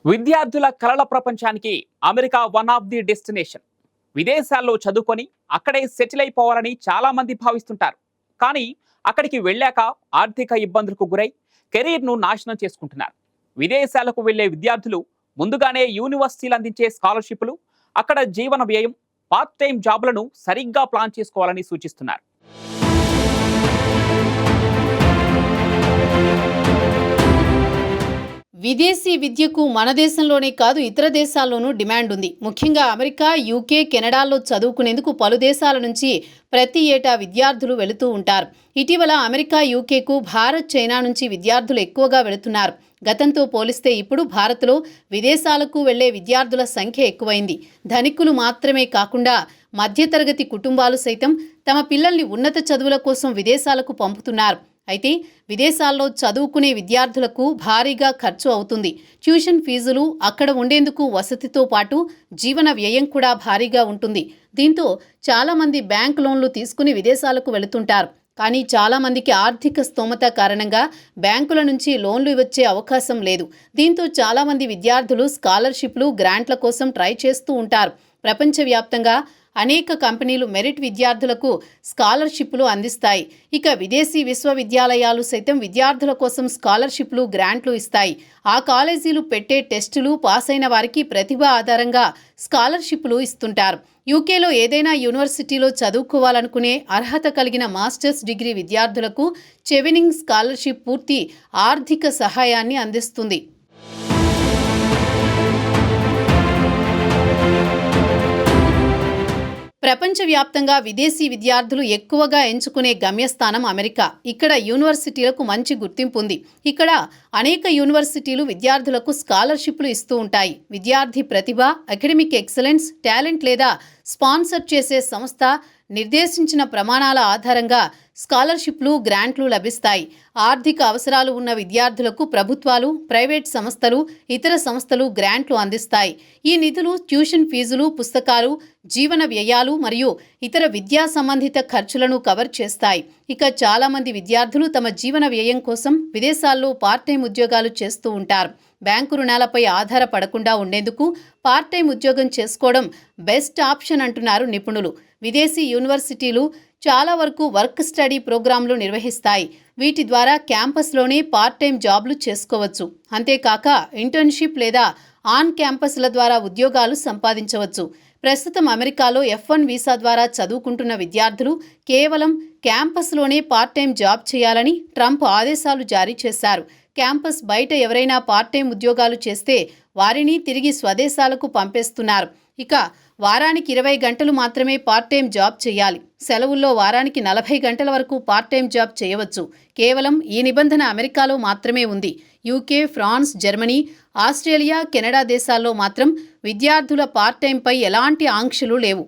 విద్యార్థుల కలల ప్రపంచానికి America one of the destination. విదేశాల్లో చదువుకొని అక్కడే సెటిల్ అయిపోవాలని చాలా మంది భావిస్తుంటారు. కానీ అక్కడికి వెళ్ళాక ఆర్థిక ఇబ్బందులకు గురై కెరీర్ను నాశనం చేసుకుంటున్నారు. విదేశాలకు వెళ్లే విద్యార్థులు ముందుగానే యూనివర్సిటీలు అందించే స్కాలర్షిప్లు, అక్కడ జీవన వ్యయం, పార్ట్ టైం జాబ్లను సరిగ్గా ప్లాన్ చేసుకోవాలని సూచిస్తున్నారు. విదేశీ విద్యకు మన దేశంలోనే కాదు ఇతర దేశాల్లోనూ డిమాండ్ ఉంది. ముఖ్యంగా అమెరికా, యూకే, కెనడాల్లో చదువుకునేందుకు పలు దేశాల నుంచి ప్రతి ఏటా విద్యార్థులు వెళుతూ ఉంటారు. ఇటీవల అమెరికా, యూకేకు భారత్, చైనా నుంచి విద్యార్థులు ఎక్కువగా వెళుతున్నారు. గతంతో పోలిస్తే ఇప్పుడు భారత్లో విదేశాలకు వెళ్లే విద్యార్థుల సంఖ్య ఎక్కువైంది. ధనికులు మాత్రమే కాకుండా మధ్యతరగతి కుటుంబాలు సైతం తమ పిల్లల్ని ఉన్నత చదువుల కోసం విదేశాలకు పంపుతున్నారు. అయితే విదేశాల్లో చదువుకునే విద్యార్థులకు భారీగా ఖర్చు అవుతుంది. ట్యూషన్ ఫీజులు, అక్కడ ఉండేందుకు వసతితో పాటు జీవన వ్యయం కూడా భారీగా ఉంటుంది. దీంతో చాలామంది బ్యాంక్ లోన్లు తీసుకుని విదేశాలకు వెళుతుంటారు. కానీ చాలామందికి ఆర్థిక స్తోమత కారణంగా బ్యాంకుల నుంచి లోన్లు వచ్చే అవకాశం లేదు. దీంతో చాలామంది విద్యార్థులు స్కాలర్షిప్లు, గ్రాంట్ల కోసం ట్రై చేస్తూ ఉంటారు. ప్రపంచవ్యాప్తంగా అనేక కంపెనీలు మెరిట్ విద్యార్థులకు స్కాలర్షిప్లు అందిస్తాయి. ఇక విదేశీ విశ్వవిద్యాలయాలు సైతం విద్యార్థుల కోసం స్కాలర్షిప్లు, గ్రాంట్లు ఇస్తాయి. ఆ కాలేజీలు పెట్టే టెస్టులు పాస్ అయిన వారికి ప్రతిభ ఆధారంగా స్కాలర్షిప్లు ఇస్తుంటారు. యూకేలో ఏదైనా యూనివర్సిటీలో చదువుకోవాలనుకునే అర్హత కలిగిన మాస్టర్స్ డిగ్రీ విద్యార్థులకు చెవినింగ్ స్కాలర్షిప్ పూర్తి ఆర్థిక సహాయాన్ని అందిస్తుంది. ప్రపంచవ్యాప్తంగా విదేశీ విద్యార్థులు ఎక్కువగా ఎంచుకునే గమ్యస్థానం అమెరికా. ఇక్కడ యూనివర్సిటీలకు మంచి గుర్తింపు ఉంది. ఇక్కడ అనేక యూనివర్సిటీలు విద్యార్థులకు స్కాలర్షిప్లు ఇస్తూ ఉంటాయి. విద్యార్థి ప్రతిభ, అకాడమిక్ ఎక్సలెన్స్, టాలెంట్ లేదా స్పాన్సర్ చేసే సంస్థ నిర్దేశించిన ప్రమాణాల ఆధారంగా స్కాలర్షిప్లు, గ్రాంట్లు లభిస్తాయి. ఆర్థిక అవసరాలు ఉన్న విద్యార్థులకు ప్రభుత్వాలు, ప్రైవేట్ సంస్థలు, ఇతర సంస్థలు గ్రాంట్లు అందిస్తాయి. ఈ నిధులు ట్యూషన్ ఫీజులు, పుస్తకాలు, జీవన వ్యయాలు మరియు ఇతర విద్యా సంబంధిత ఖర్చులను కవర్ చేస్తాయి. ఇక చాలామంది విద్యార్థులు తమ జీవన వ్యయం కోసం విదేశాల్లో పార్ట్ టైం ఉద్యోగాలు చేస్తూ ఉంటారు. బ్యాంకు రుణాలపై ఆధారపడకుండా ఉండేందుకు పార్ట్ టైం ఉద్యోగం చేసుకోవడం బెస్ట్ ఆప్షన్ అంటున్నారు నిపుణులు. విదేశీ యూనివర్సిటీలు చాలా వరకు వర్క్ స్టడీ ప్రోగ్రాంలు నిర్వహిస్తాయి. వీటి ద్వారా క్యాంపస్లోనే పార్ట్ టైం జాబ్లు చేసుకోవచ్చు. అంతేకాక ఇంటర్న్షిప్ లేదా ఆన్ క్యాంపస్ల ద్వారా ఉద్యోగాలు సంపాదించవచ్చు. ప్రస్తుతం అమెరికాలో F1 వీసా ద్వారా చదువుకుంటున్న విద్యార్థులు కేవలం క్యాంపస్లోనే పార్ట్ టైం జాబ్ చేయాలని ట్రంప్ ఆదేశాలు జారీ చేశారు. క్యాంపస్ బయట ఎవరైనా పార్ట్ టైం ఉద్యోగాలు చేస్తే వారిని తిరిగి స్వదేశాలకు పంపేస్తున్నారు. ఇక వారానికి 20 గంటలు మాత్రమే పార్ట్ టైం జాబ్ చేయాలి. సెలవుల్లో వారానికి 40 గంటల వరకు పార్ట్ టైం జాబ్ చేయవచ్చు. కేవలం ఈ నిబంధన అమెరికాలో మాత్రమే ఉంది. UK, France, Germany, Australia, Canada దేశాల్లో మాత్రం విద్యార్థుల పార్ట్ టైంపై ఎలాంటి ఆంక్షలు లేవు.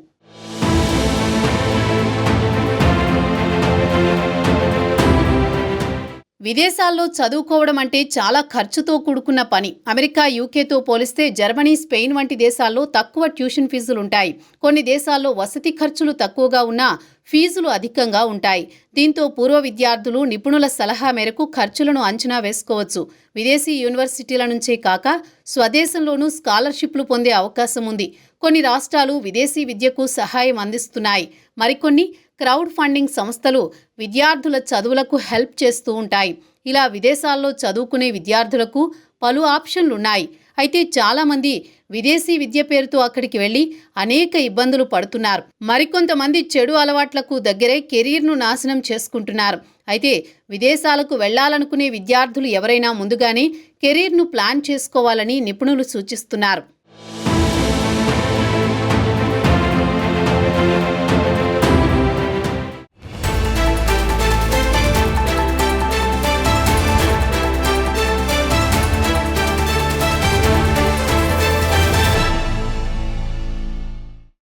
విదేశాల్లో చదువుకోవడం అంటే చాలా ఖర్చుతో కూడుకున్న పని. అమెరికా, యూకేతో పోలిస్తే జర్మనీ, స్పెయిన్ వంటి దేశాల్లో తక్కువ ట్యూషన్ ఫీజులుంటాయి. కొన్ని దేశాల్లో వసతి ఖర్చులు తక్కువగా ఉన్నా ఫీజులు అధికంగా ఉంటాయి. దీంతో పూర్వ విద్యార్థులు నిపుణుల సలహా మేరకు ఖర్చులను అంచనా వేసుకోవచ్చు. విదేశీ యూనివర్సిటీల నుంచే కాక స్వదేశంలోనూ స్కాలర్షిప్లు పొందే అవకాశం ఉంది. కొన్ని రాష్ట్రాలు విదేశీ విద్యకు సహాయం అందిస్తున్నాయి. మరికొన్ని క్రౌడ్ ఫండింగ్ సంస్థలు విద్యార్థుల చదువులకు హెల్ప్ చేస్తూ ఉంటాయి. ఇలా విదేశాల్లో చదువుకునే విద్యార్థులకు పలు ఆప్షన్లున్నాయి. అయితే చాలామంది విదేశీ విద్య పేరుతో అక్కడికి వెళ్లి అనేక ఇబ్బందులు పడుతున్నారు. మరికొంతమంది చెడు అలవాట్లకు దగ్గరై కెరీర్ను నాశనం చేసుకుంటున్నారు. అయితే విదేశాలకు వెళ్లాలనుకునే విద్యార్థులు ఎవరైనా ముందుగానే కెరీర్ను ప్లాన్ చేసుకోవాలని నిపుణులు సూచిస్తున్నారు.